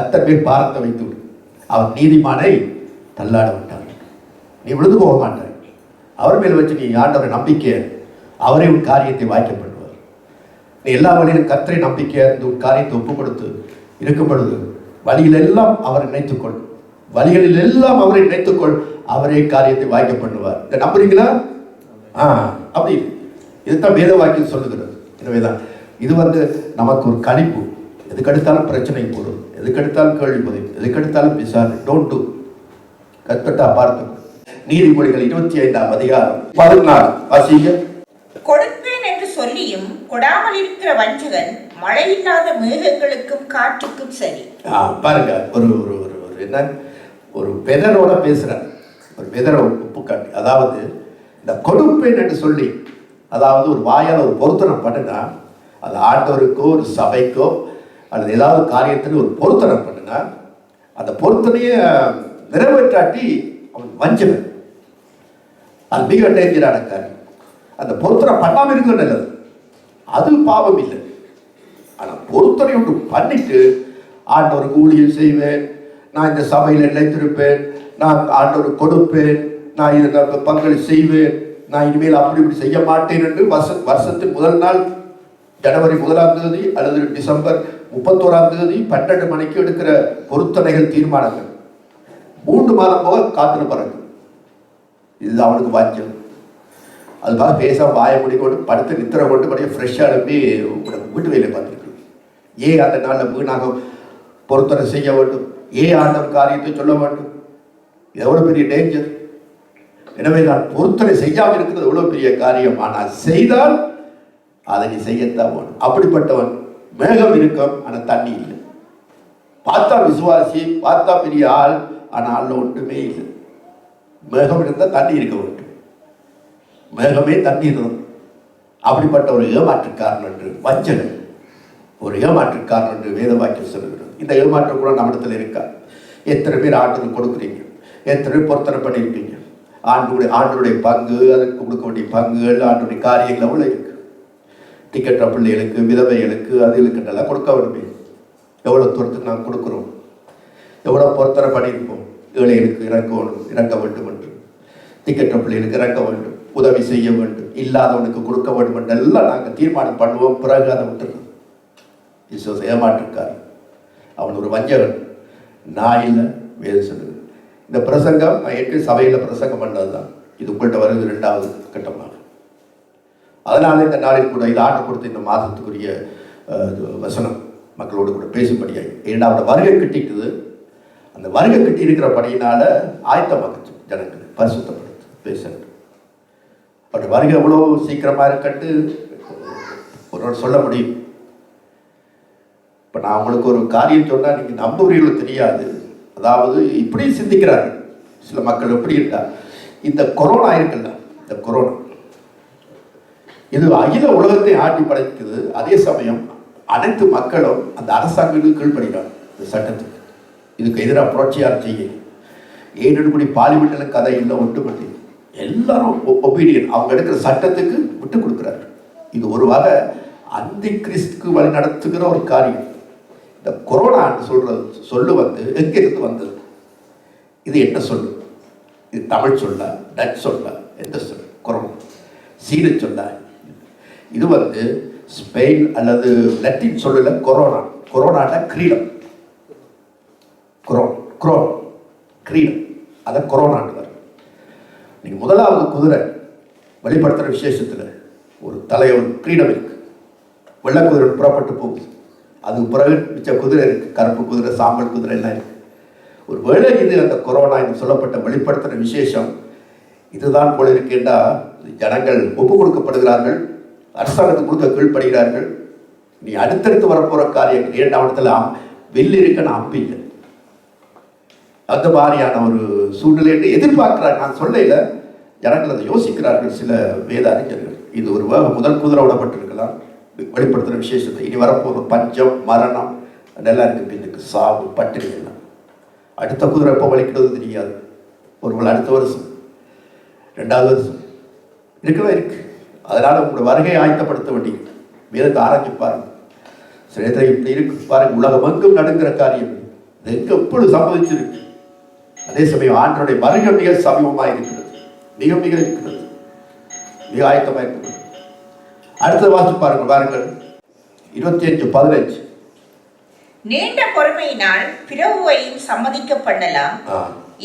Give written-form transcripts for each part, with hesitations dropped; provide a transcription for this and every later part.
கர்த்தர் மேல் பாரத்தை வைத்து விடு. அவர் நீதிமானை தள்ளாட விட்டார். நீ விழுந்து போக மாட்டார். அவர் மேல் வச்சு நீ ஆண்டவரை நம்பிக்கை, அவரே உன் காரியத்தை வாய்க்கப்படுவார். நீ எல்லா வழியிலும் கர்த்தரை நம்பிக்கை இந்த உன் காரியத்தை ஒப்பு கொடுத்து இருக்கும் பொழுது வழியிலெல்லாம் அவரை நினைத்துக்கொள், வழிகளில் எல்லாம் அவரை நினைத்துக்கொள், அவரே காரியத்தை வாய்க்க பண்ணுவார். இதை நம்புறீங்களா? அப்படி இதுதான் வேத வாக்கியம் சொல்லுகிறது. எனவேதான் இது நமக்கு ஒரு கணிப்பு. எதுக்கெடுத்தாலும் பிரச்சனை போடும், எதுக்கெடுத்தாலும் கேள்வி பதில், எதுக்கெடுத்தாலும் விசாரணை. Don't do. கத்தட்டா பார்த்து நீதிமொழிகள் 25ஆம் அதிகாரம் 14 வாசிங்க. கொடுப்பேன் என்று சொல்லியும் கொடாமல் இருக்கிற வஞ்சகன் மழை இல்லாத மேகங்களுக்கும் காற்றுக்கும் சரி. பாருங்க, ஒரு என்ன ஒரு பெதரோட பேசுறார். ஒரு பெதரை உப்பு காட்டி, அதாவது இந்த கொடுப்பேன் என்று சொல்லி, அதாவது ஒரு வாயால் ஒரு பொருத்தனை பண்ணுனா, அது ஆண்டவருக்கோ ஒரு சபைக்கோ அல்லது ஏதாவது காரியத்தில் ஒரு பொருத்தனை பண்ணுனா, அந்த பொருத்தனையை நிறைவேற்றாட்டி அவன் வஞ்சகன். அது மிக டேஞ்சரான காரியம். அந்த பொருத்தனை பண்ணாமல் இருக்க நல்லது, அது பாவம் இல்லை. ஆனால் பொருத்தனை ஒன்று பண்ணிட்டு ஆண்டவருக்கு ஊழியம் செய்வேன், நான் இந்த சபையில் நிலைத்திருப்பேன், நான் ஆண்டவருக்கு கொடுப்பேன், நான் இதை பங்களிப்பு செய்வேன், நான் இனிமேல் அப்படி இப்படி செய்ய மாட்டேன் என்று வருஷத்தின் முதல் நாள் ஜனவரி 1ஆம் தேதி அல்லது டிசம்பர் 31ஆம் தேதி 12 மணிக்கு எடுக்கிற பொருத்தனைகள் தீர்மானங்கள் 3 மாதம் போக காத்துல பறக்கும். இது அவனுக்கு வாஞ்சம். அது பார்த்து பேச வாய முடி கொண்டு படுத்து நித்திர கொண்டு படிய ஃப்ரெஷ்ஷாக எழுப்பி வீட்டு வேலையை பார்த்துருக்கு. ஏன் அந்த நாளில் வீணாக பொருத்தனை செய்ய வேண்டும்? ஏன் ஆண்டவர் காரியத்தை சொல்ல வேண்டும்? இது எவ்வளோ பெரிய டேஞ்சர். எனவே நான் பொருத்தனை செய்யாமல் இருக்கிறது எவ்வளோ பெரிய காரியம். ஆனால் செய்தால் அதை நீ செய்யத்தான் வேணும். அப்படிப்பட்டவன் மேகம் இருக்கும், ஆனால் தண்ணி இல்லை. பார்த்தா விசுவாசி, பார்த்தா பெரிய ஆள், ஆனால் ஒன்றுமே இல்லை. மேகம் இருந்தால் தண்ணி இருக்க வேண்டும். மேகமே தண்ணீர் தான். அப்படிப்பட்ட ஒரு ஏமாற்றுக்காரன் என்று வஞ்சகன், ஒரு ஏமாற்றுக்காரன் என்று வேத வாக்கியம் சொல்லுகிறது. இந்த ஏமாற்றம் கூட நம்மிடத்தில் இருக்கா? எத்தனை பேர் ஆண்டுக்கு கொடுக்குறீங்க? எத்தனை பேர் பொருத்தனை பண்ணியிருப்பீங்க? ஆண்டுடைய பங்கு, அதற்கு கொடுக்க வேண்டிய பங்குகள், ஆண்டுடைய காரியங்கள் எவ்வளோ இருக்கு? டிக்கெட் பிள்ளைகளுக்கு, விதவைகளுக்கு, அதுகளுக்கு நல்லா கொடுக்க வேண்டுமே. எவ்வளோ தூரத்துக்கு நாம் கொடுக்குறோம்? எவ்வளோ பொருத்தனை பண்ணியிருப்போம்? ஏழைகளுக்கு இறக்க வேண்டும் என்று, டிக்கெட் பிள்ளைகளுக்கு இறக்க வேண்டும், உதவி செய்ய வேண்டும், இல்லாதவனுக்கு கொடுக்க வேண்டும் என்று எல்லாம் நாங்கள் தீர்மானம் பண்ணுவோம். பிறகு அதை விட்டுருக்கோம். விசுவாச ஏமாற்றுக்கார், அவன் ஒரு வஞ்சகன். நான் இல்லை, வேறு சொல்லுது. இந்த பிரசங்கம் நான் ஏற்கனவே சபையில் பிரசங்கம் பண்ணது தான். இது உங்கள்கிட்ட வருது 2வது கட்டமாக. அதனால இந்த நாளில் கூட இது ஆண்டு கொடுத்த இந்த மாதத்துக்குரிய வசனம் மக்களோடு கூட பேசும்படியாய். ஏன்னா அவரோட வருகை கிட்டிக்குது. அந்த வருகை கிட்டி இருக்கிற படியினால ஆயத்தமாக்குச்சு ஜனங்களை பரிசுத்தப்படுத்து பேசுறது. பட் வருகை எவ்வளோ சீக்கிரமாக இருக்கட்டு ஒருவர் சொல்ல முடியும். இப்போ நான் உங்களுக்கு ஒரு காரியம் சொன்னால் நீங்கள் நம்புறீங்களோ தெரியாது. அதாவது இப்படி சிந்திக்கிறார்கள் சில மக்கள். எப்படி இருக்கா? இந்த கொரோனா இருக்குல்ல, இந்த கொரோனா இது அகில உலகத்தை ஆட்டி படைக்குது. அதே சமயம் அனைத்து மக்களும் அந்த அரசாங்கத்துக்கு கீழ்படுகிறார். இந்த சட்டத்துக்கு இதுக்கு எதிராக புரட்சியார் செய்ய ஏனெடுபடி பார்லிமெண்ட்டில் கதை இல்லை, ஒட்டுமட்டி எல்லாரும் ஒபீடியன். அவங்க எடுக்கிற சட்டத்துக்கு விட்டு கொடுக்குறாரு. இது ஒரு வகை அந்தி கிறிஸ்துக்கு வழி நடத்துகிற ஒரு காரியம். இந்த கொரோனான்னு சொல்லு எங்கிருந்து வந்தது? இது என்ன சொல்லு? இது தமிழ் சொல்ல, டச் சொல்ல, எந்த சொல்? கொரோனா. சீன சொல்ல. இது ஸ்பெயின் அல்லது லத்தீன் சொல்லல. கொரோனா. கொரோனாட்ட கிரீடம், கிரீடம், அதை கொரோனான்னு. நீங்கள் முதலாவது குதிரை வெளிப்படுத்துகிற விசேஷத்தில் ஒரு தலைவர் கிரீடம் இருக்கு. வெள்ளை குதிரை புறப்பட்டு போகுது. அதுக்கு பிறகு மிச்ச குதிரை இருக்கு, கருப்பு குதிரை, சாம்பல் குதிரை எல்லாம் இருக்கு. ஒரு வேளை இது அந்த கொரோனா இது சொல்லப்பட்ட வெளிப்படுத்துகிற விசேஷம் இதுதான் போல இருக்கின்றா. ஜனங்கள் ஒப்பு கொடுக்கப்படுகிறார்கள், அரசாங்கத்துக்கு கொடுக்க கீழ்ப்படுகிறார்கள். நீ அடுத்தடுத்து வரப்போற காரியம் 2ஆம் இடத்துல வெள்ளி இருக்குன்னு அம்பு இல்லை. அந்த மாதிரியான ஒரு சூழ்நிலை என்று எதிர்பார்க்கிறார். நான் சொல்லல, ஜனங்கள் அதை யோசிக்கிறார்கள். சில வேத அறிஞர்கள் இது ஒரு முதல் குதிரை விடப்பட்டிருக்கலாம் வெளிப்படுத்துகிற விசேஷத்தை. இனி வரப்போகிற பஞ்சம், மரணம் அதெல்லாம் இருக்கு. பின்னுக்கு சாவு, பட்டினி எல்லாம். அடுத்த குதிரை எப்போ வலிக்கிறது தெரியாது. ஒருவேளை அடுத்த வருஷம், 2வது வருஷம் இருக்கவே இருக்கு. அதனால உங்களோட வருகையை ஆயத்தப்படுத்த வேண்டியது. வேதத்தை ஆராய்ச்சி பாருங்க. சில இப்படி இருக்கு பாருங்க. உலகம் எங்கும் நடுங்கிற காரியம். இது எங்க எப்பொழுது சம்பவிச்சிருக்கு. அதே சமயம் ஆண்டவருடைய வருகை மிக சமீபமாக இருக்கிறது, மிக மிக இருக்கிறது, மிக ஆயத்தமாக இருக்கிறது. அடுத்த வாசித்து பாருங்கள் 25:15. நீண்ட பொறுமையினால் பிறவையும் சம்மதிக்க பண்ணலாம்,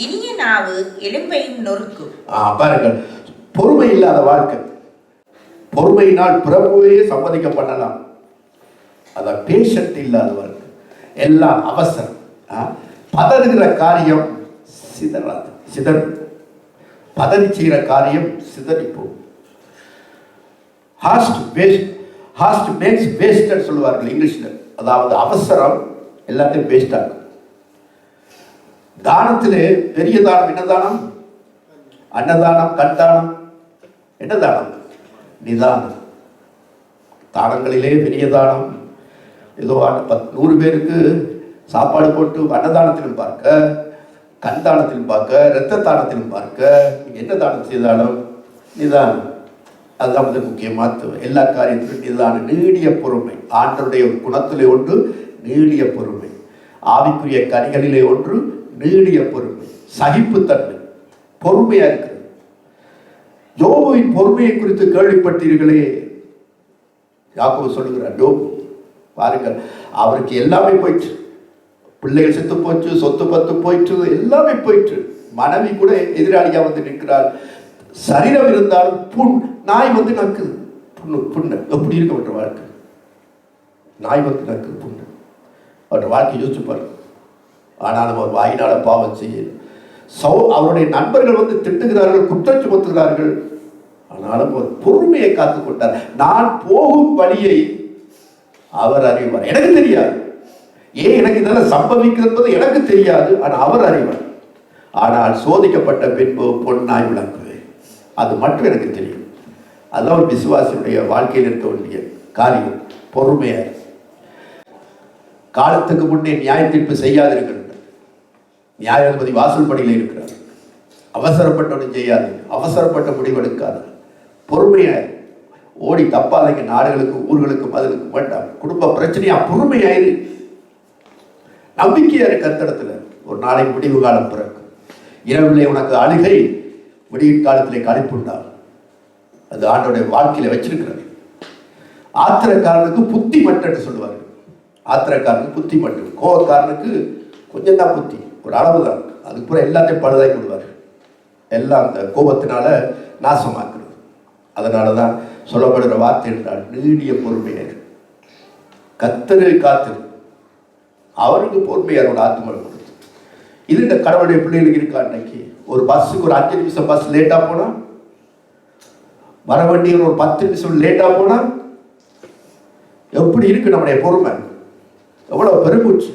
இனிய நாவு எலும்பையும் நொறுக்கும். பாருங்கள், பொறுமை இல்லாத வாழ்க்கை. பொறுமையினால் பிரபுவையே சம்மதிக்க பண்ணலாம். அதான் பேஷண்ட் இல்லாத வாழ்க்கை. எல்லாம் அவசரம். பதறுகிற காரியம் சிதறாது, பதறி செய்கிற காரியம் சிதறி போகும். ஹாஸ்ட் மேக்ஸ் வேஸ்ட் சொல்லுவார்கள் இங்கிலீஷ்ல. அதாவது அவசரம் எல்லாத்தையும் வேஸ்ட் ஆகும். தானத்திலே பெரிய தானம் என்ன தானம்? அன்னதானம், கண்தானம். என்ன தானம்? நிதானம். தானங்களிலே பெரிய தானம் ஏதோ 100 பேருக்கு சாப்பாடு போட்டு அன்னதானத்திலும் பார்க்க, கண்தானத்திலும் பார்க்க, இரத்த தானத்திலும் பார்க்க, என்ன தானம் செய்தாலும் நிதானம். அதுதான் வந்து முக்கியமாக எல்லா காரியத்திலும் நிதானம், நீடிய பொறுமை. ஆண்டருடைய குணத்திலே ஒன்று நீடிய பொறுமை, ஆவிக்குரிய கனிகளிலே ஒன்று நீடிய பொறுமை, சகிப்புத்தன்மை, பொறுமையா இருக்கிறது. யோபுவின் பொறுமையை குறித்து கேள்விப்பட்டீர்களே. யாக்கோபு சொல்லுகிறார், யோபு பாருங்கள், அவருக்கு எல்லாமே போயிற்று. பிள்ளைகள் செத்து போச்சு, சொத்து பத்து போயிற்று, எல்லாமே போயிற்று. மனைவி கூட எதிராளியா வந்து நிற்கிறார். சரீரம் இருந்தாலும் நாய் வந்து நக்குது. புண்ணு எப்படி இருக்கப்பட்ட வாழ்க்கை? நாய் வந்து நக்குது, புண்ணு. அவருடைய வாழ்க்கை யோசிச்சு பாருங்க. ஆனாலும் அவர் வாயினால பாவம் செய்ய அவருடைய நண்பர்கள் வந்து திட்டுகிறார்கள், குற்றம் சுமத்துகிறார்கள். ஆனாலும் அவர் பொறுமையை காத்துக் கொண்டார். நான் போகும் வழியை அவர் அறிவார், எனக்கு தெரியாது. ஏன் எனக்கு இதெல்லாம் சம்பவிக்கிறது எனக்கு தெரியாது, ஆனால் அவர் அறிவார். ஆனால் சோதிக்கப்பட்ட பின்பு பொன்னாய் விளங்குவேன், அது மட்டும் எனக்கு தெரியும். அதுதான் ஒரு விசுவாசியுடைய வாழ்க்கையில் இருக்க வேண்டிய காரியம், பொறுமையாக. காலத்துக்கு முன்னே நியாய தீர்ப்பு செய்யாதிருக்கின்ற நியாயாதிபதி வாசல்படியில் இருக்கிறார். அவசரப்பட்டவனும் செய்யாது, அவசரப்பட்ட முடிவெடுக்காது, பொறுமையாக ஓடி தப்பாதீங்க. நாடுகளுக்கு, ஊர்களுக்கு, பதிலுக்கு வேண்டாம். குடும்ப பிரச்சனையா பொறுமையாயிரு, நம்பிக்கையா இருக்கு. கர்த்தரிடத்துல ஒரு நாளைக்கு முடிவு காலம் பிறக்கும். இரவிலே உனக்கு அழுகை, விடிய காலத்திலே களிப்புண்டாகும். அது ஆண்டோடைய வாழ்க்கையில வச்சிருக்கிறது. ஆத்திரக்காரனுக்கு புத்தி மட்டும் சொல்லுவார்கள். ஆத்திரக்காரனுக்கு புத்தி மட்டும், கோபக்காரனுக்கு கொஞ்சம் தான் புத்தி, ஒரு அளவு தான். அதுக்கப்புறம் எல்லாத்தையும் பழுதாக்கி விடுவார். எல்லாம் அந்த கோபத்தினால நாசமாக்குறது. அதனாலதான் சொல்லப்படுகிற வார்த்தை என்றால் நீடிய பொறுமையர். கர்த்தரை காத்து அவருக்கு பொறுமையாரோட ஆத்மா கொடுத்து. இது இந்த கடவுளுடைய பிள்ளைகளுக்கு இருக்கா? அன்னைக்கு ஒரு பஸ்ஸுக்கு ஒரு 5 நிமிஷம் பஸ் லேட்டா போனா, வர வேண்டிய ஒரு 10 நிமிஷம் லேட்டா போனா எப்படி இருக்கு நம்முடைய பொறுமை? எவ்வளவு பெருமூச்சு,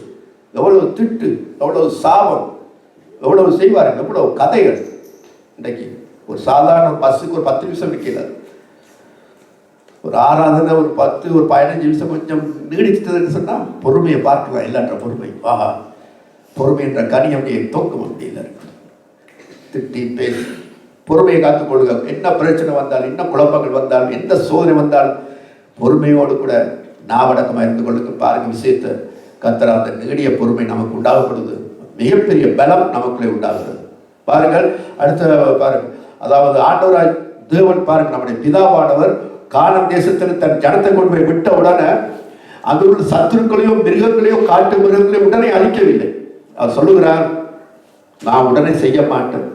எவ்வளவு திட்டு, எவ்வளவு சாபம், எவ்வளவு செய்வார்கள், எவ்வளவு கதைகள். இன்றைக்கு ஒரு சாதாரண பஸ்ஸுக்கு ஒரு 10 நிமிஷம் நிற்கல, ஒரு ஆராதனை ஒரு 10 ஒரு 15 நிமிஷம் கொஞ்சம் நீடித்ததுன்னு சொன்னா பொறுமையை பார்க்கலாம். இல்லைன்ற பொறுமை, ஆஹா, பொறுமை என்ற கனி அப்படியே தோக்கம் அப்படியில் இருக்கு. திட்டி பேசி பொறுமையை காத்துக்கொள்ளுங்க. என்ன பிரச்சனை வந்தாலும், என்ன குழப்பங்கள் வந்தாலும், எந்த சோதனை வந்தாலும் பொறுமையோடு கூட நாவடக்கமாக இருந்து கொள்ளுங்க. பாருங்க விஷயத்தை கர்த்தர் அந்த நீடிய பொறுமை நமக்கு உண்டாகப்படுது. மிகப்பெரிய பலம் நமக்குள்ளே உண்டாகிறது. பாருங்கள் அடுத்த பாருங்க, அதாவது ஆண்டவராய் தேவன் பாருங்க, நம்முடைய பிதாவானவர் கானான் தேசத்தில் தன் ஜனத்தை கொண்டு போய் விட்ட உடனே அங்குள்ள சத்துருக்களையோ மிருகங்களையோ காட்டு மிருகங்களையோ உடனே அழிக்கவில்லை. அவர் சொல்லுகிறார், நான் உடனே செய்ய மாட்டேன்.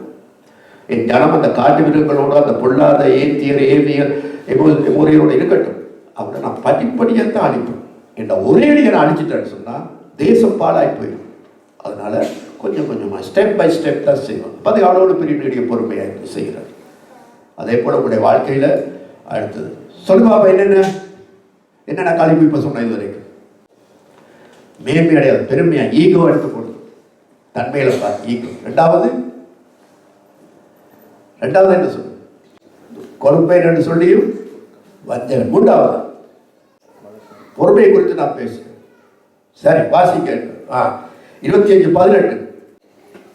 என் ஜனம் அந்த காட்டு மிருகங்களோடு, அந்த பொல்லாத ஏத்தியர் ஏவியர் எமோரியரோடு இருக்கட்டும், அவரை நான் படிப்படியாக தான் அழிப்பேன். என்ற ஒரே அடியை அழிச்சிட்டேன்னு சொன்னால் தேசம் பாழாய் போயிடும். அதனால கொஞ்சம் கொஞ்சமாக ஸ்டெப் பை ஸ்டெப் தான் செய்வோம். அது அவ்வளோ பெரிய நீடிய பொறுமையாக செய்கிறார். அதே போல் உங்களுடைய வாழ்க்கையில் அடுத்தது சொல்லுவாப்பா, என்னென்ன காலிப்பு இப்போ சொன்ன இது வரைக்கும் மேன்மை அடையாது, பெருமையா ஈகோ எடுத்து போடுது, தன்மையில பார்த்து ஈகோ. ரெண்டாவது என்ன சொல்லு, கொடுப்பேன் என்று சொல்லியும் வஞ்சகன். மூன்றாவது பொறுமையை குறித்து நான் பேசுகிறேன். சரி, வாசிக்க 25:18.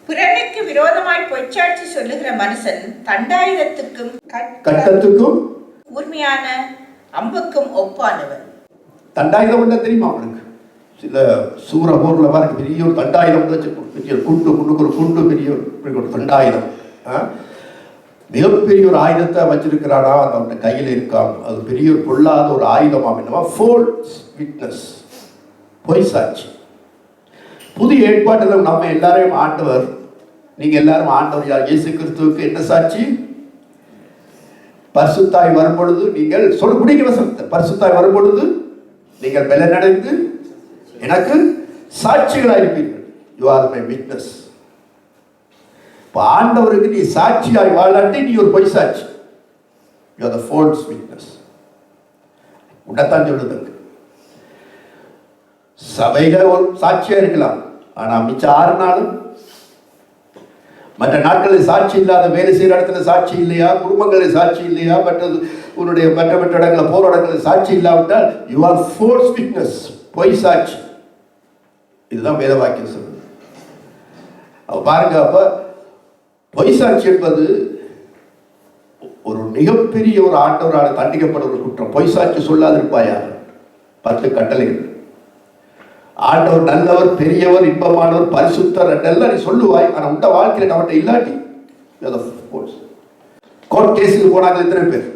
பிறனுக்கு விரோதமாய் பொய்ச்சாட்சி சொல்லுகிற மனுஷன் தண்டாயுதத்துக்கும் கட்டத்துக்கும் கூர்மையான அம்புக்கும் ஒப்பானவன். தண்டாயுதம் என்ன தெரியுமா உங்களுக்கு? சில சூரபூரில் பாருங்க பெரிய ஒரு தண்டாயுதம் வச்சு பெரிய குண்டு குண்டுக்கு ஒரு குண்டு பெரிய ஒரு தண்டாயுதம், மிகப்பெரிய ஒரு ஆயுதத்தை வச்சிருக்கிறானா அவன் கையில் இருக்கான். அது பெரிய ஒரு பொல்லாத ஒரு ஆயுதமாக என்னவா ஃபோல்ஸ் விட்னஸ், பொய் சாட்சி. புதிய ஏற்பாட்டில் நம்ம எல்லாரையும் ஆண்டவர், நீங்க எல்லாரும் ஆண்டவர் யார் இயேசு கிறிஸ்துவுக்கு என்ன சாட்சி? பரிசுத்தாய் வரும்பொழுது நீங்கள் சொல்ல முடியுங்க வசனத்தை, பரிசுத்தாய் வரும்பொழுது நீங்கள் பலனடைந்து எனக்கு சாட்சிகளாக இருப்பீர்கள். You are my witness. இப்போ ஆண்டவருக்கு நீ சாட்சியாய் வாழாட்டி நீ ஒரு பொய் சாட்சி. You are the false witness. உன்னத்தான் சொல்லுதுங்க. சபையில ஒரு சாட்சியா இருக்கலாம், ஆனா மிச்சம் 6 நாளும் மற்ற நாட்களில் சாட்சி இல்லாத, வேலை செய்கிற இடத்துல சாட்சி இல்லையா, குடும்பங்களில் சாட்சி இல்லையா, உன்னுடைய மற்ற இடங்களில் போற இடங்களில் சாட்சி இல்லாவிட்டால் யூ ஆர் ஃபோர்ஸ் விட்னஸ், பொய் சாட்சி. இதுதான் வேத வாக்கியம் சொல்லுது. பாருங்க, அப்ப பொய் சாட்சி என்பது ஒரு மிகப்பெரிய ஒரு ஆண்டவரால் தண்டிக்கப்பட்ட ஒரு குற்றம். பொய் சாட்சி சொல்லாதிருப்பாயா? 10 கட்டளைகள். ஆண்டவர் நல்லவர், பெரியவர், இன்பமானவர், பரிசுத்தர் எல்லாம் நீ சொல்லுவாய். ஆனா உண்ட வாழ்க்கையில நம்மகிட்ட இல்லாட்டி கோர்ட் கேஸுக்கு போனாங்க எத்தனை பேர்?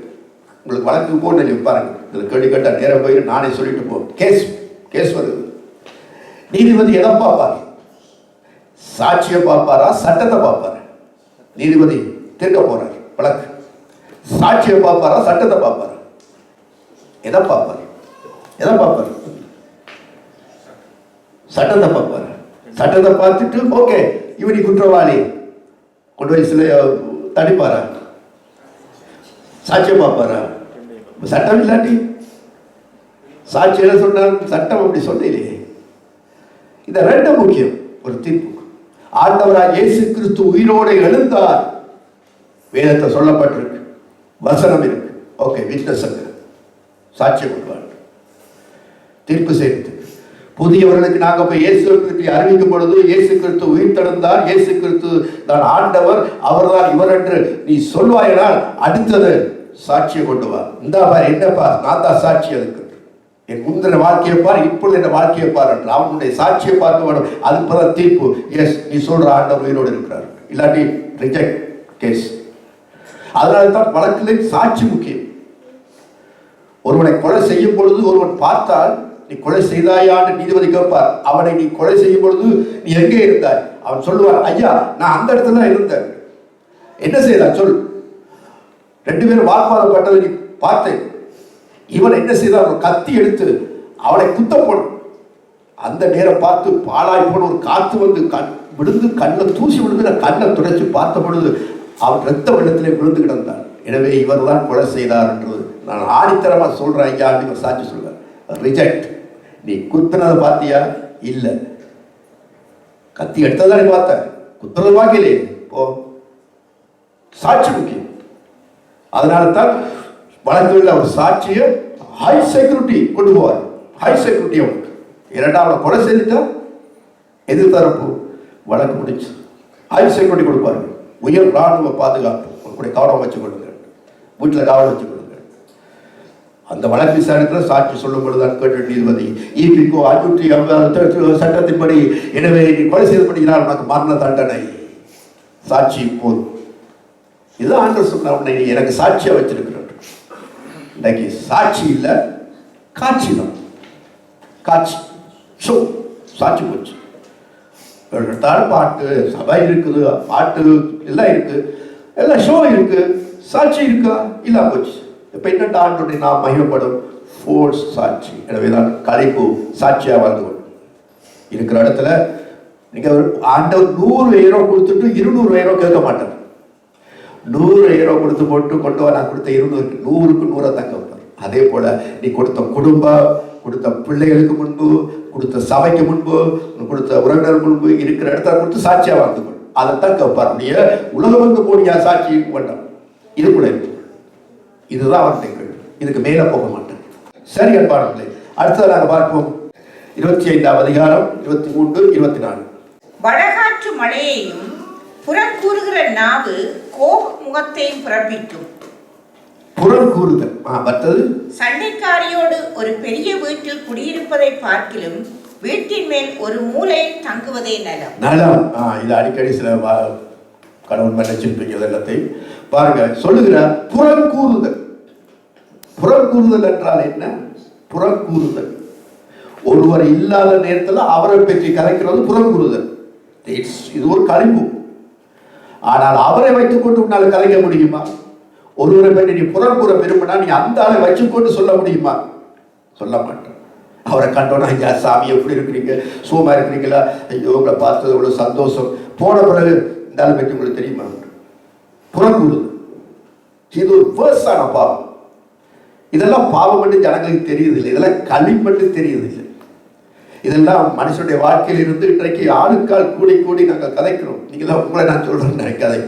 உங்களுக்கு வழக்கு போட்டு பாருங்க, இதுல கேள்வி கேட்டா நேரம் போய் நானே சொல்லிட்டு போ. கேஸ் வருது. நீதிபதி எதை பார்ப்பார்? சாட்சியை பார்ப்பாரா, சட்டத்தை பார்ப்பாரு? நீதிபதி தீர்க்க போறார் வழக்கு. சாட்சியை பார்ப்பாரா, சட்டத்தை பார்ப்பாரா? எதை பார்ப்பாரு? சட்டத்தை பார்ப்பாரு. சட்டத்தை பார்த்துட்டு ஓகே இவனி குற்றவாளி கொண்டு போய் சில தடிப்பாரா? சாட்சியை பார்ப்பாரா? சட்டம் இல்லாட்டி சாட்சி என்ன சொன்னார்? சட்டம் அப்படி சொல்லலையே. இந்த 2 முக்கியம் ஒரு தீர்ப்பு. ஆண்டவராக இயேசு கிறிஸ்து உயிரோடு எழுந்தார், வேதத்தை சொல்லப்பட்டிருக்கு, வசனம் இருக்கு. ஓகே, விட்னஸ் சாட்சியை கொள்வார். தீர்ப்பு செய்து புதியவர்களுக்கு நாங்கள் போய் இயேசு கிறிஸ்து அறிவிக்கும் பொழுது, இயேசு கிறிஸ்து உயிர் தெழுந்தார், இயேசு கிறிஸ்து தான் ஆண்டவர், அவர்தான் இவர் என்று நீ சொல்வாயினால் அடுத்தது சாட்சியை கொண்டு வா. இந்த பார், என்னப்பா, நான் தான் சாட்சி. அதுக்கு என் முந்தின வாழ்க்கையை பார், இப்பொழுது என்ன வாழ்க்கையை பார் என்று அவனுடைய சாட்சியை பார்க்க வேண்டும். அதுக்கு பிறகு தீர்ப்பு. எஸ், நீ சொல்ற ஆண்டவர் உயிரோடு இருக்கிறார், இல்லாட்டி ரிஜெக்ட் கேஸ். அதனால தான் வழக்கில் சாட்சி முக்கியம். ஒருவனை கொலை செய்யும் பொழுது ஒருவன் பார்த்தால் நீ கொலை செய்தாயான்னு நீதிபதி கேட்பார். அவனை நீ கொலை செய்யும் பொழுது நீ எங்கே இருந்தாய்? அவன் சொல்லுவார், ஐயா நான் அந்த இடத்துல இருந்தேன். என்ன செய்தார் சொல்? 2 பேரும் வாக்குவாதப்பட்டதை நீ பார்த்தேன். இவன் என்ன செய்தார்? ஒரு கத்தி எடுத்து அவனை குத்த போடும். அந்த நேரம் பார்த்து பாலாய் போன ஒரு காத்து வந்து விழுந்து கண்ணில் தூசி விழுந்து கண்ணை துடைச்சு பார்த்த பொழுது அவன் ரத்த வெள்ளத்திலே விழுந்து கிடந்தான். எனவே இவர் தான் கொலை செய்தார் என்று நான் ஆணித்தரமா சொல்றேன் ஐயா. இவர் சாட்சி சொல்றார். ரிஜெக்ட். நீ குத்துனதை பார்த்தியா? இல்ல. கத்தி எடுத்ததான் நீ பார்த்த, குத்துறது பார்க்கலையே. போ, சாட்சி முக்கியம். அதனால தான் வழக்குகளில் அவர் சாட்சியை ஹை செக்யூரிட்டி கொண்டு போவார். ஹை செக்யூரிட்டி அவனுக்கு. 2வது கொலை செய்துட்டா எதிர்த்தரப்பு வழக்கு முடிச்சு ஹை செக்யூரிட்டி கொடுப்பாரு. உயர் ராணுவ பாதுகாப்பு கூட கவனம் வச்சு கொள்ளுங்க, வீட்டில் கவனம் வச்சு கொள்ளுங்க. அந்த வழக்கு விசாரணையில் சாட்சி சொல்லும் பொழுதுதான் கேட்டு நீதிபதி ஈபிகோ 550 சட்டத்தின்படி, எனவே நீ கொலை செய்யப்படுகிறார், உனக்கு மரண தண்டனை. சாட்சி போதும். இதுதான் ஆண்டவர் சொன்ன உன்னை எனக்கு சாட்சியா வச்சிருக்கிறார். இன்னைக்கு சாட்சி இல்ல, காட்சி தான். காட்சி ஷோ, சாட்சி போச்சு. பாட்டு சபை இருக்குது, பாட்டு எல்லாம் இருக்கு, எல்லாம் ஷோ இருக்கு, சாட்சி இருக்கா? இல்ல போச்சு. இப்ப என்ன ஆண்டோடைய நாம் மகிமைப்படும் ஃபோர்ஸ் சாட்சி. எனவேதான் கலைப்பு சாட்சியா வாழ்ந்து கொள்ளும். இருக்கிற இடத்துல நீங்க ஆண்டவர் 100 யூரோ கொடுத்துட்டு 200 யூரோ கேட்க மாட்டார். 100 யூரோ கொடுத்து போட்டு கொண்டு வர, நான் கொடுத்த 200க்கு 100க்கு 100 தான் கேட்பார். அதே போல நீ கொடுத்த குடும்பம், கொடுத்த பிள்ளைகளுக்கு முன்பு, கொடுத்த சபைக்கு முன்பு, கொடுத்த உறவினர் முன்பு இருக்கிற இடத்துல கொடுத்து சாட்சியா வாழ்ந்து கொள்ளும். அதைத்தான் கேட்பார். நீ உலகம் வந்து போனியா சாட்சி வேண்டாம், இதுக்குள்ள இருக்கு. இதுதான் அவருடைய கேள்வி. இதுக்கு மேல போக மாட்டேன். சரி அன்பானவர்களே, அடுத்தது நாங்கள் பார்ப்போம் 25ஆம் அதிகாரம் 23, 24. வடகாற்று மழையையும் புறம் கூறுகிற நாவு கோப முகத்தையும் பிறப்பிக்கும். புறம் கூறுதல் மற்றது. சண்டைக்காரியோடு ஒரு பெரிய வீட்டில் குடியிருப்பதை பார்க்கிலும் வீட்டின் மேல் ஒரு மூலையில் தங்குவதே நலம். நலம். இது அடிக்கடி சில கடவுள் நினைச்சிருப்பீங்க எல்லாத்தையும் பாருங்க. சொல்லுகிறார் புறங்கூறுதல். புறங்கூறுதல் என்றால் என்ன? புறங்கூறுதல், ஒருவர் இல்லாத நேரத்தில் அவரை பற்றி கலைக்கிறது புறங்கூறுதல். இது ஒரு கழிப்பு. ஆனால் அவரை வைத்துக் கொண்டு உன்னால் கலைக்க முடியுமா? ஒருவரை பற்றி நீ புறங்கூற விரும்பினா நீ அந்த ஆளை வச்சுக்கொண்டு சொல்ல முடியுமா? சொல்ல மாட்டேன். அவரை கண்டோன்னா, ஐயா சாமி எப்படி இருக்கிறீங்க, சுகமா இருக்கிறீங்களா, ஐயோ உங்களை பார்த்தது எவ்வளவு சந்தோஷம், போன பிறகு இந்த ஆளை பற்றி உங்களுக்கு தெரியுமா? புறங்கூறுதல். இது ஒரு வேர்ஸான பாவம். இதெல்லாம் பாவம் மட்டும் ஜனங்களுக்கு தெரியுதில்லை, இதெல்லாம் களி மட்டும் தெரியுதில்லை. இதெல்லாம் மனுஷனுடைய வாழ்க்கையில் இருந்து இன்றைக்கு ஆளுக்கால் கூடி கூடி நாங்கள் கதைக்கிறோம். நீங்கள் தான் உங்களை நான் சொல்றேன் நினைக்காதே.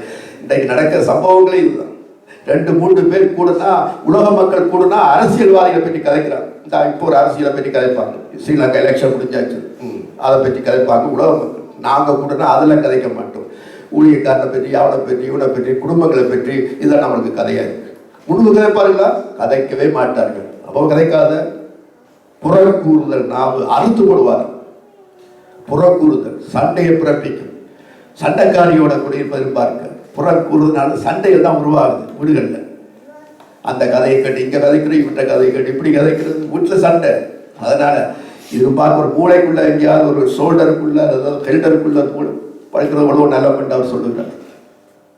இன்றைக்கு நடக்கிற சம்பவங்களே இதுதான். 2-3 பேர் கூடனா, உலக மக்கள் கூடனா அரசியல்வாதிகளை பற்றி கதைக்கிறாங்க. இந்த இப்போ ஒரு அரசியலை பற்றி கதைப்பாங்க. ஸ்ரீலங்கா எலெக்ஷன் முடிஞ்சாச்சு, அதை பற்றி கதைப்பாங்க உலக மக்கள். நாங்கள் கூடனா அதெல்லாம் கதைக்க மாட்டோம். ஊழியக்காரனை பற்றி, அவனை பற்றி, இவனை பற்றி, குடும்பங்களை பற்றி, இதெல்லாம் நம்மளுக்கு கதையாது. முன்பு கதைப்பாருங்களா? கதைக்கவே மாட்டார்கள். அப்போ கதைக்காத புறக்கூறுதல் நாவு அறுத்து போடுவார். புறக்கூறுதல் சண்டையை பிறப்பிக்கும். சண்டைக்காரியோட குடியிருப்பதை பார்க்க புறக்கூறுதனால சண்டைகள் தான் உருவாகுது வீடுகளில். அந்த கதையை கட்டி இங்கே கதைக்கிறது, இவற்ற கதையை கட்டி இப்படி கதைக்கிறது, வீட்டில் சண்டை. அதனால இது பார்க்க ஒரு மூளைக்குள்ள எங்கேயாவது ஒரு ஷோல்டருக்குள்ள அதாவது ஹெல்டருக்குள்ள படுக்கிறது அவ்வளோ நல்லவன் அவர் சொல்லுகிறார்.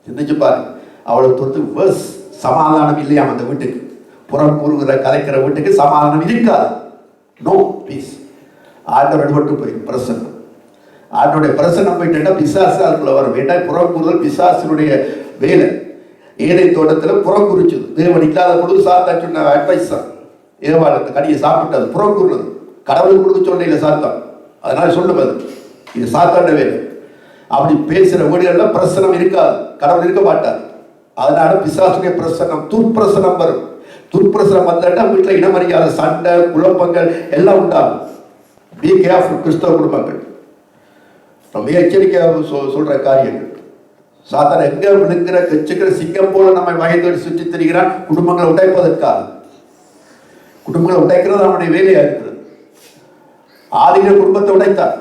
சிந்திச்சு பாருங்க. அவ்வளவு தொத்து வேர்ஸ் சமாதானம் இல்லையாம் அந்த வீட்டுக்கு. புறம் கூறுகிற கலைக்கிற வீட்டுக்கு சமாதானம் இருக்காது. No peace. ஆண்டவர் மட்டும் போயிடும் பிரசன்னம். ஆண்டோடைய பிரசன்னம் போயிட்டா பிசாசு அதுக்குள்ள வரும். வேண்டாம், புறம் கூறுதல் பிசாசினுடைய வேலை. ஏழை தோட்டத்தில் புறம் குறிச்சது. தேவன் இல்லாத பொழுது சாத்தான் சொன்ன அட்வைஸ் தான். ஏவாள் அந்த கனியை சாப்பிட்டது புறம் கூறுனது. கடவுளுக்கு கொடுக்க சொல்ல இல்லை சாத்தான். அதனால சொல்லுவது இது சாத்தாண்ட வேலை. அப்படி பேசுகிற வீடுகளில் பிரசனம் இருக்காது, கடவுள் இருக்க மாட்டார். அதனால பிசாசுடைய பிரசனம் துர்ப்பிரசனம் வரும். துர்ப்பிரசனம் வந்தா வீட்டில் இனமறியாத சண்டை, குழப்பங்கள் எல்லாம் உண்டாகும். பி கேர்ஃபுல் கிறிஸ்தவ குடும்பங்கள். ரொம்ப எச்சரிக்கையாக சொல்ற காரியங்கள். சாத்தான எங்க விழுங்கிற கச்சுக்கிற சிங்கம் போல நம்ம வயதோடு சுற்றி திரிகிறான் குடும்பங்களை உடைப்பதற்காக. குடும்பங்களை உடைக்கிறது அவனுடைய வேலையா இருக்கிறது. ஆதின குடும்பத்தை உடைத்தார்.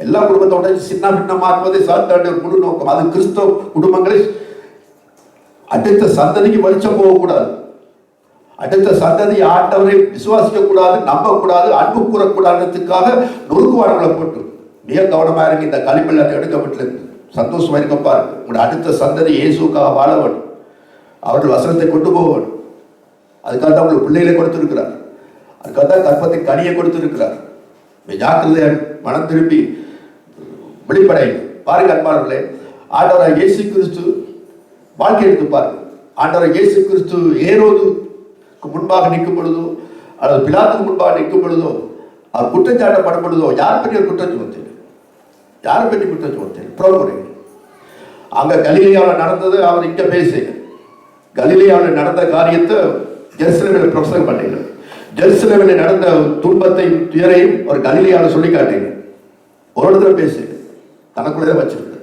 எல்லா குடும்பத்தை உடைச்சு சின்ன பின்னமாக்குவதை சாத்தாண்ட ஒரு முழு நோக்கம். அது கிறிஸ்தவ குடும்பங்களை அடுத்த சந்ததிக்கு வெளிச்சம் போகக்கூடாது. அடுத்த சந்ததி ஆண்டவரை விசுவாசிக்க கூடாது, நம்ப கூடாது, அன்பு கூறக்கூடாதுக்காக நொறுக்குவார்களை போட்டு மிக கவனமா இருக்கு. இந்த களிமண்ணை எடுக்க வீட்டில் சந்தோஷமா இருக்க பாருங்க. உங்களோட அடுத்த சந்ததி இயேசுக்காக வாழ வேண்டும், அவர்கள் வசனத்தை கொண்டு போக வேண்டும். அதுக்காக தான் உங்களுக்கு பிள்ளைகளை கொடுத்திருக்கிறார். அதுக்காக தான் கற்பத்தின் கனியை கொடுத்திருக்கிறார். ஜாக்கிரதையா மனம் திரும்பி வெளிப்படையும் பாருங்க அன்பானவர்களே. ஆண்டவராக இயேசு கிறிஸ்து வாழ்க்கை எடுத்து பாருங்க. ஆண்டவராக இயேசு கிறிஸ்து ஏரோதுக்கு முன்பாக நிற்கும் பொழுதோ அல்லது பிலாத்துக்கு முன்பாக நிற்கும் பொழுதோ அவர் குற்றச்சாட்டப்படும் பொழுதோ யாரை பற்றி ஒரு குற்றம் சுமத்தேன்? யாரை பற்றி குற்றம் சுமத்தேன்? புறமுறை. அங்க கலிலேயாவில் நடந்தது அவர் இங்க பேசு. கலிலேயாவில் நடந்த காரியத்தை ஜெருசலேமில் பிரசங்கம் பண்ணீங்க. ஜெருசலேமில் நடந்த துன்பத்தையும் துயரையும் ஒரு கலிலேயாவில் சொல்லி காட்டீங்க. ஒரு இடத்துல பேசு, தனக்குள்ளே வச்சிருக்க.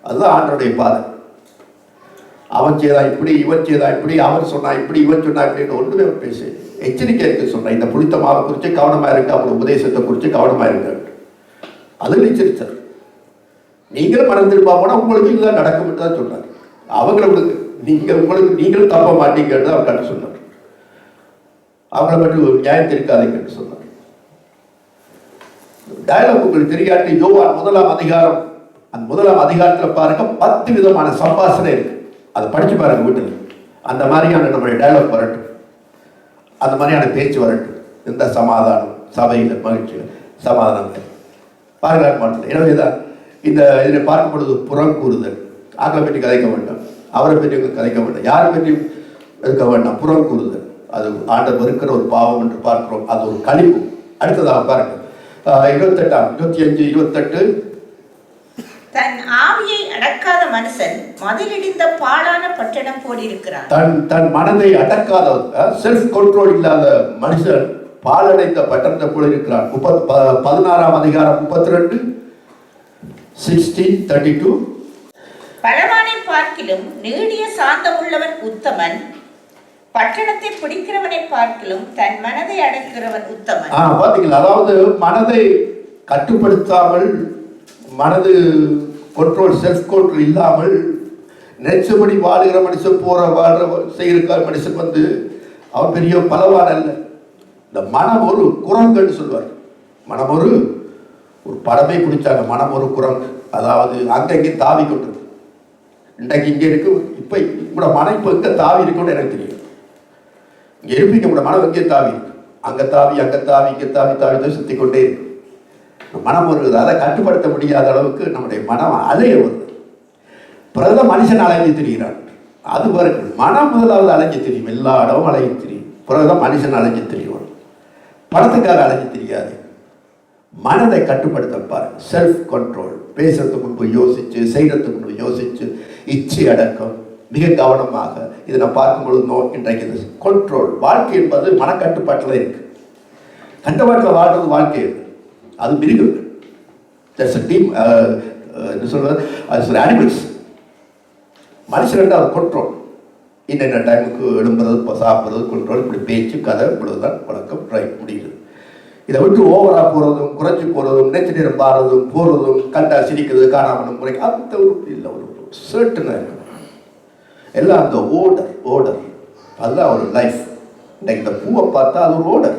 அதுதான் ஆண்டவருடைய பாதை. அவன் செய்தா இப்படி, இவன் செய்தா இப்படி, அவன் சொன்னா இப்படி, இவன் சொன்னா இப்படின்னு ஒன்றுமே பேசு. எச்சரிக்கை இருக்கு சொன்ன. இந்த புளித்த மாவை குறித்து கவனமா இருக்கு, அவங்க உபதேசத்தை குறித்து கவனமா இருக்கு. அது எச்சரித்தார். நீங்களும் மனம் திரும்ப போனா உங்களுக்கு இதுதான் நடக்கும் தான் சொன்னார். அவங்களுக்கு நீங்களும் தப்ப மாட்டீங்கன்னு அவர் கண்டு சொன்னார். அவங்கள பற்றி ஒரு நியாயம் தெரிவிக்காதீங்கன்னு சொன்னார். டயலாக் உங்களுக்கு தெரியாட்டி யோவான் 1ஆம் அதிகாரம், அந்த 1ஆம் அதிகாரத்தில் பாருங்க 10 விதமான சம்பாஷணை இருக்கு. அதை படிச்சு பாருங்க வீட்டில். அந்த மாதிரியான நம்மளுடைய டயலாக் வரட்டும், அந்த மாதிரியான பேச்சு வரட்டும். எந்த சமாதானம் சபையில் மகிழ்ச்சியில் சமாதானம் பாருங்க. எனவேதான் இந்த இதில் பார்க்கும் பொழுது புறம் கூறுதல். ஆக்களை பற்றி கதைக்க வேண்டாம், அவரை பற்றி கதைக்க வேண்டாம், யாரை பற்றி இருக்க வேண்டாம். புறம் கூறுதல் அது ஆண்டவர் இருக்கிற ஒரு பாவம் என்று பார்க்கிறோம். அது ஒரு கழிப்பு. அடுத்ததாக பாருங்க 25, 28. தன் ஆவியை அடக்காத மனுஷன் மதிலிடிந்த பாழான பட்டணம் போலிருக்கிறான். தன் மனதை அடக்காத செல்ஃப் கண்ட்ரோல் இல்லாத மனுஷன் பாலடைந்த பட்டணத்தை போல இருக்கிறான். 16ஆம் அதிகாரம் 32, 16:32. பலவானை பார்க்கிலும் நீடிய சாந்தமுள்ளவன் உத்தமன், பட்டணத்தை பிடிக்கிறவனை பார்க்கிலும் தன் மனதை அடக்குகிறவன் உத்தமன். பாத்தீங்களா? அதாவது மனதை கட்டுப்படுத்தாமல், மனது கண்ட்ரோல், செல்ஃப் கண்ட்ரோல் இல்லாமல் நினைச்சபடி வாழுகிற மனுஷன், செய்கிற மனுஷன் அவன் பெரிய பலவான் அல்ல. இந்த மனம் ஒரு குரங்குன்னு சொல்லுவார். மனம் ஒரு படமே பிடிச்சாங்க. மனம் ஒரு குரங்கு, அதாவது அங்கங்கே தாவி கொண்டு இன்றைக்கு இங்கே இருக்கு. இப்போ கூட மனம் இப்போ எங்கே தாவி இருக்குன்னு எனக்கு தெரியும். இங்கே இருப்பீங்க, கூட மனம் எங்கே தாவி இருக்கு, அங்கே தாவி இங்கே தாவி தான் சுற்றி கொண்டே இருக்கு. மனம் ஒரு அதை கட்டுப்படுத்த முடியாத அளவுக்கு நம்முடைய மனம் அலைய வருது. பிறகுதான் மனுஷன் அலைஞ்சு திரிகிறான். அது வரைக்கும் மனம் முதலாவது அலைஞ்சு தெரியும், எல்லா இடமும் அலைஞ்சு தெரியும். பிறகுதான் மனுஷன் அலைஞ்சு தெரியும். பணத்துக்காக அலைஞ்சு தெரியாது. மனதை கட்டுப்படுத்த பாருங்க, செல்ஃப் கண்ட்ரோல். பேசுறதுக்கு முன்பு யோசிச்சு, செய்யறதுக்கு முன்பு யோசிச்சு, இச்சை அடக்கம், மிக கவனமாக. இதை நான் பார்க்கும்பொழுது இன்றைக்கு இது கண்ட்ரோல். வாழ்க்கை என்பது மனக்கட்டுப்பாட்டில் இருக்கு. கட்டுப்பாட்டில் வாழ்றது வாழ்க்கை. அது மிருகங்கள், என்ன சொல்றது, அது அனிமல்ஸ். மனுஷன் அது கண்ட்ரோல். இன்னென்ன டைமுக்கு எழும்புறது, சாப்பிட்றது கண்ட்ரோல். இப்படி பேச்சு, கதை, இவ்வளவுதான் வழக்கம். ரைட், முடியுது. இதை விட்டு ஓவராக போகிறதும், குறைச்சி போகிறதும், நெச்சு நேரம் பாடுறதும், போகிறதும், கண்டா சிரிக்கிறது, காணாமலும் குறைக்க, அந்த ஒரு இல்லை. ஒரு சர்டன் எல்லாம் அந்த ஓர்டர் அதுதான் ஒரு லைஃப். இன்னைக்கு இந்த பூவை பார்த்தா அது ஒரு ஓர்டர்.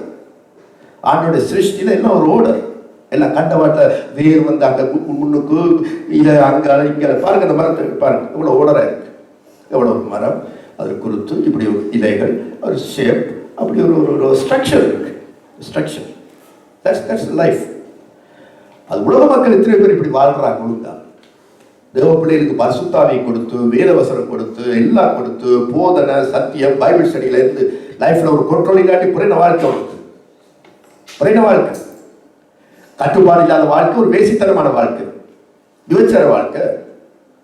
ஆண்டோடைய சிருஷ்டியில் எல்லாம் ஒரு ஓர்டர். எல்லாம் கண்டவாட்ட வேர் அங்கே முன்னுக்கு இதை அங்கே இங்கே பாருங்க. அந்த மரத்தை பாருங்க, எவ்வளோ ஓர்டராக இருக்கு. எவ்வளோ ஒரு மரம், அது குருத்து, இப்படி ஒரு இலைகள், ஒரு ஷேப், அப்படி ஒரு ஸ்ட்ரக்சர் இருக்கு. Structure, that's life. அது உலக மக்கள் எத்தனை பேர் இப்படி வாழ்றாங்க ஒழுங்கா? தேவ பிள்ளைகளுக்கு பரிசுத்தாவியை கொடுத்து, வேதவசனம் கொடுத்து, எல்லாம் கொடுத்து, போதனை, சத்தியம், பைபிள் ஸ்டடியில இருந்து லைஃப்ல ஒரு கண்ட்ரோல் இல்லாட்டி புரின வாழ்க்கை உனக்கு. புரின வாழ்க்கை, கட்டுப்பாடு இல்லாத வாழ்க்கை, ஒரு வேசித்தனமான வாழ்க்கை, விபச்சார வாழ்க்கை.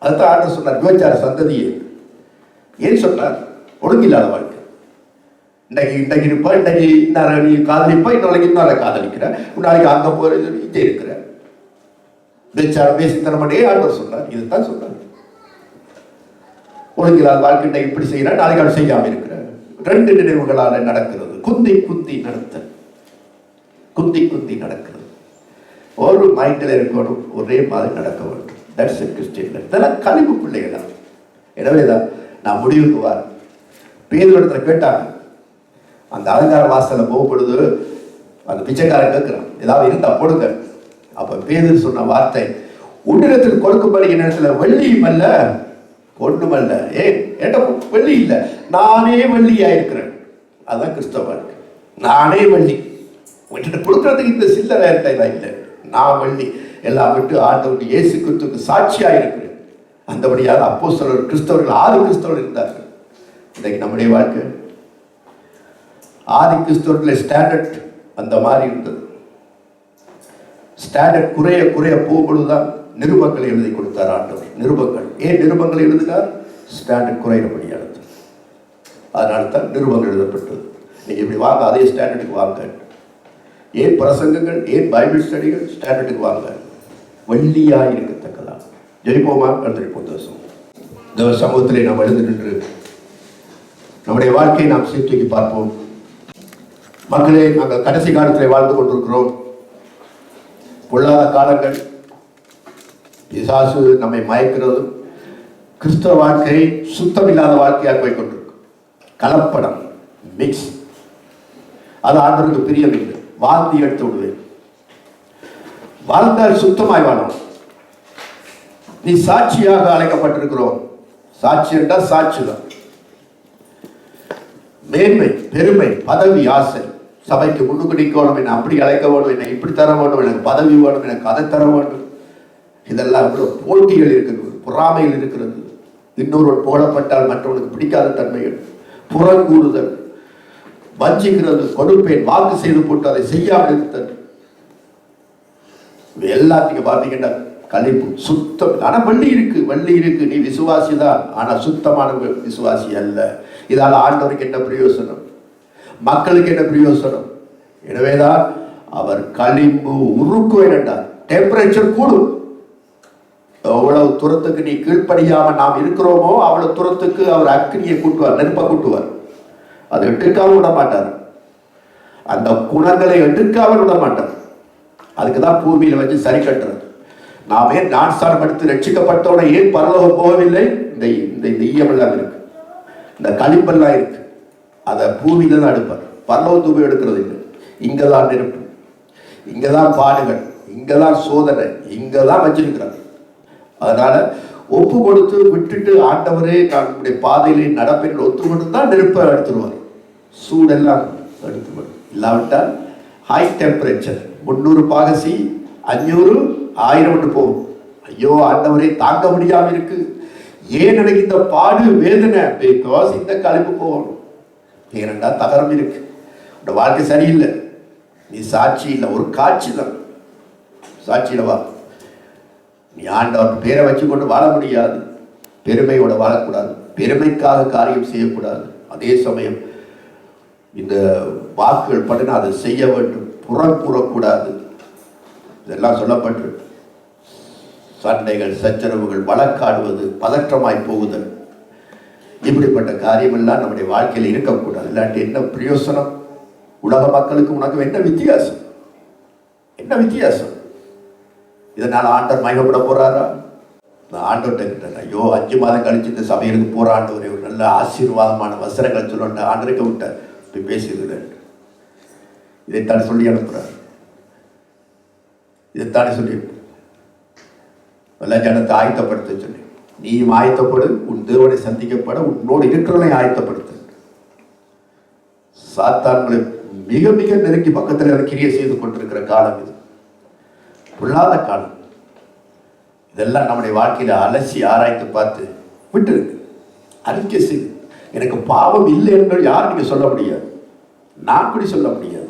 அதுதான் ஆண்டவர் சொன்னார், விபச்சார சந்ததியே. ஏன் சொன்னார்? ஒழுங்கில்லாத வாழ்க்கை. இன்றைக்கு இருப்பா, இன்றைக்கு இன்னொரு நீ காதலிப்பா, இன்னொரு இன்னொரு காதலிக்கிற, நாளைக்கு அங்கே போகிற இங்கே இருக்கிற விபச்சாரம், வேசித்தனமனே ஆண்டவர் சொன்னார். இதுதான் சொன்னார். ஒழுங்கில்லாத வாழ்க்கை. இன்றைக்கு இப்படி செய்யற, நாளைக்கு அவன் செய்யாமல் இருக்கிற. ரெண்டு நினைவுகளால் நடக்கிறது. குந்தி குந்தி நடத்தல், குந்தி குந்தி நடக்கிறது. ஒரு மைண்டில் இருக்கணும், ஒரே மாதிரி நடக்க வேண்டும். That's a Christian. இதெல்லாம் கழிவு பிள்ளைகளா. எனவேதான் நான் முடிவுக்கு வரேன். பேதுருவிடத்துல கேட்டாங்க, அந்த அலங்கார வாசலில் போகப்படுது, அந்த பிச்சைக்காரன் கேட்குறான், ஏதாவது இருந்தா போடுங்க. அப்ப பேதுரு சொன்ன வார்த்தை, உன்னிடத்தில் கொடுக்கும்படி என்னிடத்தில் வெள்ளியும் அல்ல, ஒண்ணுமல்ல. ஏன்ட்ட வெள்ளி இல்லை, நானே வெள்ளியா இருக்கிறேன். அதுதான் கிறிஸ்தவ வாழ்க்கை. நானே வெள்ளி. உன்கிட்ட கொடுக்கறதுக்கு இந்த சில்லறை இல்லை, நான் வெள்ளி. எல்லாம் விட்டு ஆண்டவருக்கு இயேசு கிறிஸ்துவுக்கு சாட்சியா இருக்கிறேன். அந்தபடியாக அப்போஸ்தலர், கிறிஸ்தவர்கள் 6 கிறிஸ்தவர்கள் இருந்தார்கள். இன்றைக்கு நம்முடைய வாழ்க்கை ஆதி கிறிஸ்தவர்கள் ஸ்டாண்டர்ட் அந்த மாதிரி இருந்தது. ஸ்டாண்டர்ட் குறைய குறைய போகும்பொழுதுதான் நிருபங்களை எழுதி கொடுத்தார் ஆண்டவர். நிருபங்கள், ஏன் நிருபங்களை எழுதினார்? ஸ்டாண்டர்ட் குறையிறபடியானது. அதனால தான் நிருபங்கள் எழுதப்பட்டது. நீங்க இப்படி வாங்க, அதே ஸ்டாண்டர்டுக்கு வாங்க. ஏன் பிரசங்கங்கள், ஏன் பைபிள் ஸ்டடிகள்? ஸ்டாண்டர்டுக்கு வாங்க, வெள்ளியாய் இருக்கத்தக்கதா. ஜெயிப்போமா? எழுந்திருப்போம். தேவ சமூகத்திலே நாம் எழுந்து நின்று நம்முடைய வாழ்க்கையை நாம் சீர்தூக்கி பார்ப்போம். மக்களே, நாங்கள் கடைசி காலத்தில் வாழ்ந்து கொண்டிருக்கிறோம். பொல்லாத காலங்கள், பிசாசு நம்மை மயக்கிறதும், கிறிஸ்தவ வாழ்க்கை சுத்தமில்லாத வாழ்க்கையாக போய் கொண்டிருக்கும். கலப்படம், மிக்ஸ். அது ஆண்டவருக்கு பிரியமில்லை. வாந்தி எடுத்து விடுவேன். வாழ்ந்தால் சுத்தமாய் வாழும். நீ சாட்சியாக அழைக்கப்பட்டிருக்கிறோம். சாட்சி என்றால் சாட்சி தான். மேன்மை, பெருமை, பதவி, ஆசை, சபைக்கு முன்னுக்கு நிற்கணும், என்னை அப்படி அழைக்க வேண்டும், என்னை இப்படி தர வேண்டும், எனக்கு பதவி வேணும், எனக்கு அதை தர வேண்டும். இதெல்லாம் போட்டிகள் இருக்கிறது, பொறாமைகள் இருக்கிறது. இன்னொருவன் புகழப்பட்டால் மற்றவனுக்கு பிடிக்காத தன்மைகள், புறங்கூறுதல், வஞ்சிக்கிறது, கொடுப்பேன், வாக்கு செய்து போட்டு அதை செய்யாமல் இருத்தல். எல்லாத்தையும் பார்த்தீங்கன்னா கழிப்பு, சுத்தம். ஆனா வள்ளி இருக்கு, நீ விசுவாசி தான், ஆனா சுத்தமான விசுவாசி அல்ல. இதால் ஆண்டவருக்கு என்ன பிரயோசனம்? மக்களுக்கு என்ன பிரயோசனம்? எனவேதான் அவர் களிம்பு உருக்குவேன் என்றார். டெம்பரேச்சர் கூடும். எவ்வளவு தூரத்துக்கு நீ கீழ்ப்படியாம நாம் இருக்கிறோமோ அவ்வளவு தூரத்துக்கு அவர் அக்னியை கூட்டுவார், நெருப்ப கூட்டுவார். அதை எடுக்காமல் விட மாட்டார். அந்த குணங்களை எடுக்காமல் விட மாட்டார். அதுக்கு தான் பூமியில வச்சு சரி கட்டுறது. நாம் ஏன் ஞானஸ்நானம் எடுத்து ரட்சிக்கப்பட்டோட ஏன் பரலோகம் போகவில்லை? இந்த இந்த ஈயமெல்லாம் இருக்கு, இந்த களிப்பெல்லாம் இருக்கு, அதை பூமியில தான் எடுப்பார். பரலோகத்துக்கு போய் எடுக்கிறது இல்லை. இங்கதான் நெருப்பு, இங்கதான் பாடுகள், இங்கதான் சோதனை, இங்கதான் வச்சிருக்கிறார். அதனால ஒப்பு கொடுத்து விட்டுட்டு ஆண்டவரே நம்முடைய பாதையிலே நடப்பேன் ஒத்துக்கொண்டு தான் நெருப்பை எடுத்துருவார். சூடெல்லாம் எடுத்துவார். இல்லாவிட்டால் ஹை டெம்பரேச்சர் 300 பாகசி 500 1000 போகும். ஐயோ ஆண்டவரே தாங்க முடியாம இருக்கு, ஏன் எனக்கு இந்த பாடு வேதனை? பிகாஸ் இந்த கழிப்பு போகணும். ஏனென்றா தகரம் இருக்கு, இந்த வாழ்க்கை சரியில்லை, நீ சாட்சி இல்லை, ஒரு காட்சி தான் சாட்சியில வா. நீ ஆண்டவர் பேரை வச்சு கொண்டு வாழ முடியாது, பெருமையோட வாழக்கூடாது, பெருமைக்காக காரியம் செய்யக்கூடாது. அதே சமயம் இந்த வாக்குகள் பண்ணினா அதை செய்ய வேண்டும், புறம் கூறக்கூடாது. இதெல்லாம் சொல்லப்பட்டு சண்டைகள், சச்சரவுகள், வழக்காடுவது, பதற்றமாய் போகுதல், இப்படிப்பட்ட காரியமெல்லாம் நம்முடைய வாழ்க்கையில் இருக்கக்கூடாது. இல்லாட்டி என்ன பிரயோசனம்? உலக மக்களுக்கு உனக்கு என்ன வித்தியாசம்? என்ன வித்தியாசம்? இதனால் ஆண்டவர் மகிமைப்பட போறாரா? நான் ஆண்டவர்கிட்ட கிட்டேன், ஐயோ 5 மாதம் கழிச்சு இந்த சபையிற்கு போற ஆண்டவரே, ஒரு நல்ல ஆசீர்வாதமான வசனங்கள் சொல்ல ஆண்டருக்கு விட்டார். இப்படி பேசுகிறேன், இதைத்தானே சொல்லி அனுப்புறார், இதைத்தானே சொல்லி எல்லா ஜனத்தை ஆயத்தப்படுத்த சொல்லி, நீயும் ஆயத்தப்படு, உன் தேவனை சந்திக்கப்பட உன்னோடு இருக்கிறவனை ஆயத்தப்படுத்த. சாத்தான்களை மிக மிக நெருங்கி பக்கத்தில் கிரியை செய்து கொண்டிருக்கிற காலம் இது, பொல்லாத காலம். இதெல்லாம் நம்முடைய வாழ்க்கையில அலசி ஆராய்ந்து பார்த்து விட்டு இருக்கு, அறிக்கை செய்து. எனக்கு பாவம் இல்லை என்று யாரும் நீங்க சொல்ல முடியாது, நான் கூட சொல்ல முடியாது.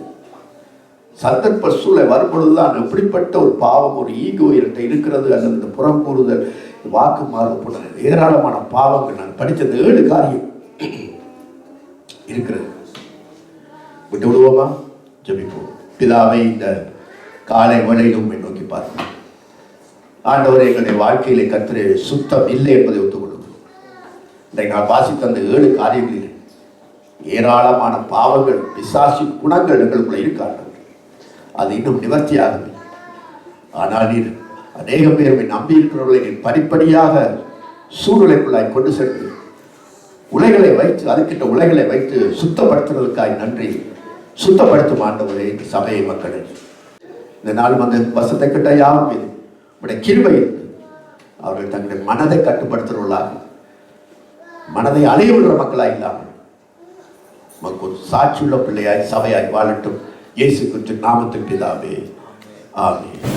சந்தர்ப்ப சூழலை வரும்பொழுதுதான் எப்படிப்பட்ட ஒரு பாவம், ஒரு ஈகோ என்கிட்ட இருக்கிறது, அல்லது இந்த புறம் கூறுதல், வாக்கு மாறுபட ஏராளமான பாவங்கள். நான் படித்த 7 காரியம் இருக்கிறது. விட்டு விடுவோமா? ஜெபிப்போம். பிதாவை, இந்த காலை வேளையிலும் நோக்கி பார்ப்போம். ஆண்டவரே, எங்களுடைய வாழ்க்கையிலே கர்த்தரே சுத்தம் இல்லை என்பதை ஒத்துக்கொள்ளும். இன்றைக்கு நான் வாசித்த அந்த 7 காரியங்களில் ஏராளமான பாவங்கள், பிசாசு குணங்கள் எங்களுக்குள்ள இருக்காங்க. அது இன்னும் நிவர்த்தியாகவில்லை. ஆனால் நீர் அநேக பேரை நம்பி இருக்கிறவர்களை நீர் படிப்படியாக சூழ்நிலைக்குள்ளாய் கொண்டு சென்று உலைகளை வைத்து, அதுக்கிட்ட உலைகளை வைத்து சுத்தப்படுத்துறதுக்காய் நன்றி. சுத்தப்படுத்தும் ஆண்டவரே சபையை மக்களை. இந்த நாள் வந்து வசத்தை கிட்ட யாரும் இது உடைய கிருபை இருக்கு. அவர்கள் தங்களுடைய மனதை கட்டுப்படுத்துறவர்களாக, மனதை அலைய விடுற மக்களாக இல்லாமல் ஒரு சாட்சியுள்ள பிள்ளையாய் சபையாய் வாழட்டும். இயேசு கிறிஸ்து நாமத்தில் பிதாவே, ஆமென்.